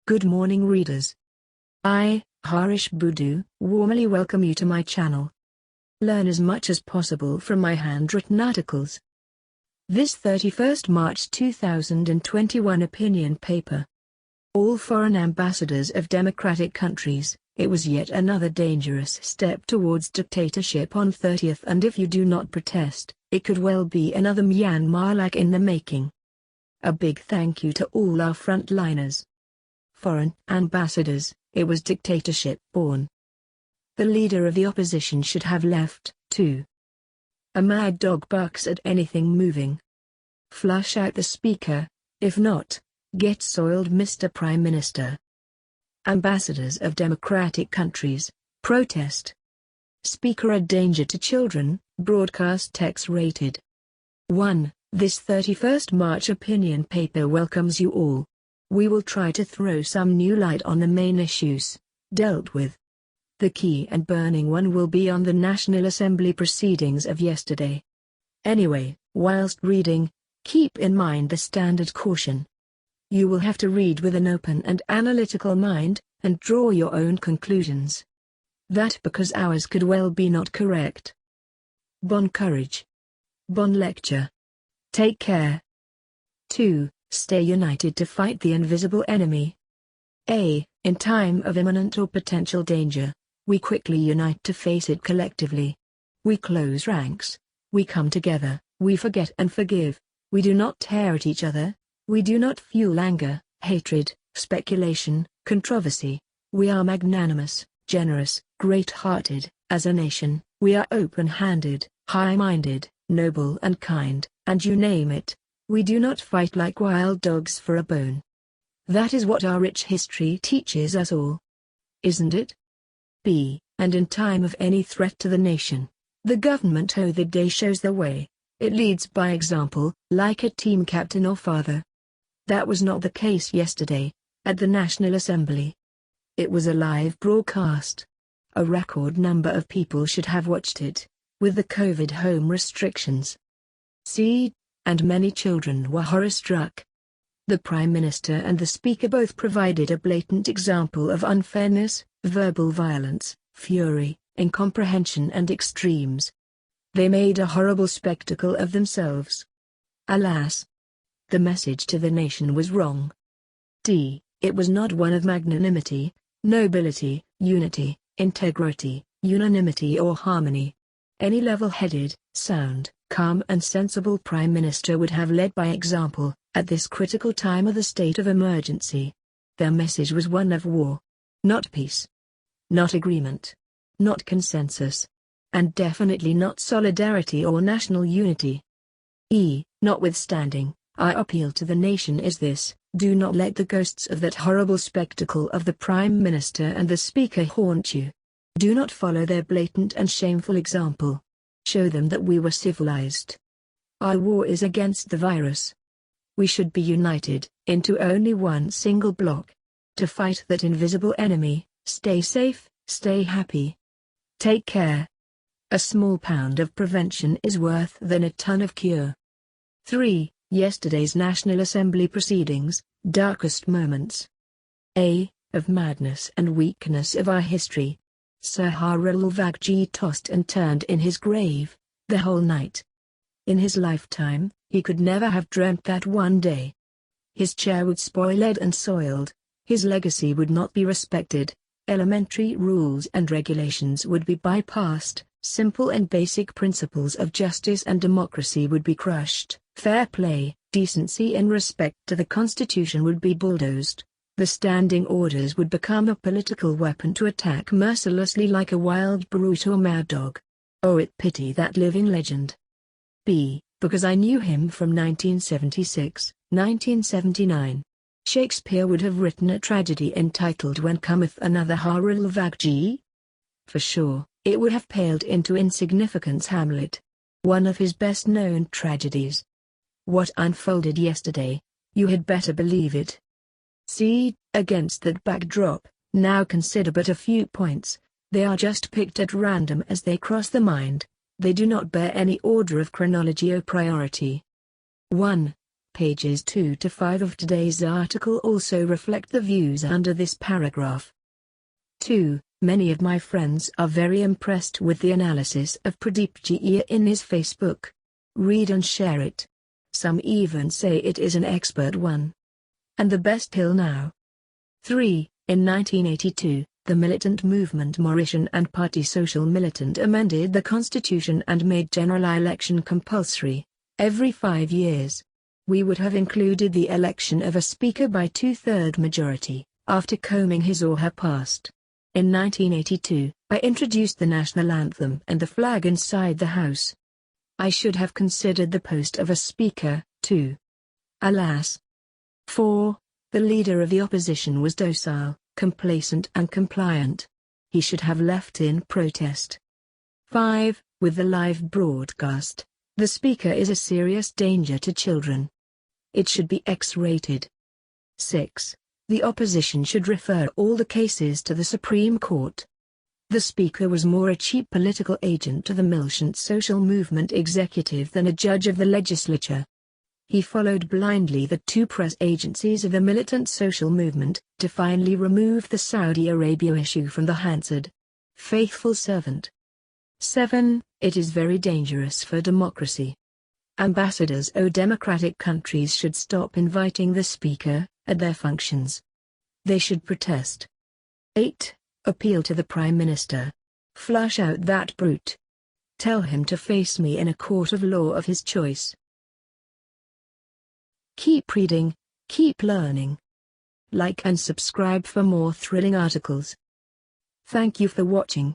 Good morning readers. I, Harish Budu, warmly welcome you to my channel. Learn as much as possible from my handwritten articles. This 31st March 2021 opinion paper. All foreign ambassadors of democratic countries, it was yet another dangerous step towards dictatorship on 30th, and if you do not protest, it could well be another Myanmar-like in the making. A big thank you to all our frontliners. Foreign ambassadors, it was dictatorship born. The leader of the opposition should have left, too. A mad dog barks at anything moving. Flush out the speaker, if not, get soiled, Mr. Prime Minister. Ambassadors of democratic countries, protest. Speaker, a danger to children, broadcast X-rated. 1. This 31st March opinion paper welcomes you all. We will try to throw some new light on the main issues dealt with. The key and burning one will be on the National Assembly proceedings of yesterday. Anyway, whilst reading, keep in mind the standard caution. You will have to read with an open and analytical mind, and draw your own conclusions. That because ours could well be not correct. Bon courage. Bon lecture. Take care. 2. Stay united to fight the invisible enemy. A. In time of imminent or potential danger, we quickly unite to face it collectively. We close ranks, we come together, we forget and forgive, we do not tear at each other, we do not fuel anger, hatred, speculation, controversy. We are magnanimous, generous, great-hearted. As a nation, we are open-handed, high-minded, noble and kind, and you name it. We do not fight like wild dogs for a bone. That is what our rich history teaches us all. Isn't it? B. And in time of any threat to the nation, the government the day shows the way. It leads by example, like a team captain or father. That was not the case yesterday, at the National Assembly. It was a live broadcast. A record number of people should have watched it, with the COVID home restrictions. C. And many children were horror-struck. The Prime Minister and the Speaker both provided a blatant example of unfairness, verbal violence, fury, incomprehension and extremes. They made a horrible spectacle of themselves. Alas! The message to the nation was wrong. D. It was not one of magnanimity, nobility, unity, integrity, unanimity or harmony. Any level-headed, sound, calm and sensible Prime Minister would have led by example, at this critical time of the state of emergency. Their message was one of war. Not peace. Not agreement. Not consensus. And definitely not solidarity or national unity. E. Notwithstanding, our appeal to the nation is this: do not let the ghosts of that horrible spectacle of the Prime Minister and the Speaker haunt you. Do not follow their blatant and shameful example. Show them that we were civilized. Our war is against the virus. We should be united, into only one single block. To fight that invisible enemy. Stay safe, stay happy. Take care. A small pound of prevention is worth than a ton of cure. 3. Yesterday's National Assembly proceedings, darkest moments. A. Of madness and weakness of our history. Sir Harul Vagji tossed and turned in his grave, the whole night. In his lifetime, he could never have dreamt that one day his chair would spoiled and soiled, his legacy would not be respected, elementary rules and regulations would be bypassed, simple and basic principles of justice and democracy would be crushed, fair play, decency and respect to the Constitution would be bulldozed. The standing orders would become a political weapon to attack mercilessly like a wild brute or mad dog. Oh, it pity that living legend. B. Because I knew him from 1976, 1979. Shakespeare would have written a tragedy entitled When Cometh Another Harul Vagji. For sure, it would have paled into insignificance Hamlet. One of his best-known tragedies. What unfolded yesterday, you had better believe it. C. Against that backdrop, now consider but a few points. They are just picked at random as they cross the mind. They do not bear any order of chronology or priority. 1. Pages 2 to 5 of today's article also reflect the views under this paragraph. 2. Many of my friends are very impressed with the analysis of Pradeep Ji in his Facebook. Read and share it. Some even say it is an expert one. And the best till now. 3. In 1982, the militant movement Mauritian and Party Social Militant amended the constitution and made general election compulsory, every 5 years. We would have included the election of a speaker by 2/3 majority, after combing his or her past. In 1982, I introduced the national anthem and the flag inside the House. I should have considered the post of a speaker, too. Alas. 4. The leader of the opposition was docile, complacent and compliant. He should have left in protest. 5. With the live broadcast, the speaker is a serious danger to children. It should be X-rated. 6. The opposition should refer all the cases to the Supreme Court. The speaker was more a cheap political agent to the militant social movement executive than a judge of the legislature. He followed blindly the 2 press agencies of the militant social movement, to finally remove the Saudi Arabia issue from the Hansard. Faithful servant. 7. It is very dangerous for democracy. Ambassadors of democratic countries should stop inviting the speaker, at their functions. They should protest. 8. Appeal to the Prime Minister. Flush out that brute. Tell him to face me in a court of law of his choice. Keep reading, keep learning. Like and subscribe for more thrilling articles. Thank you for watching.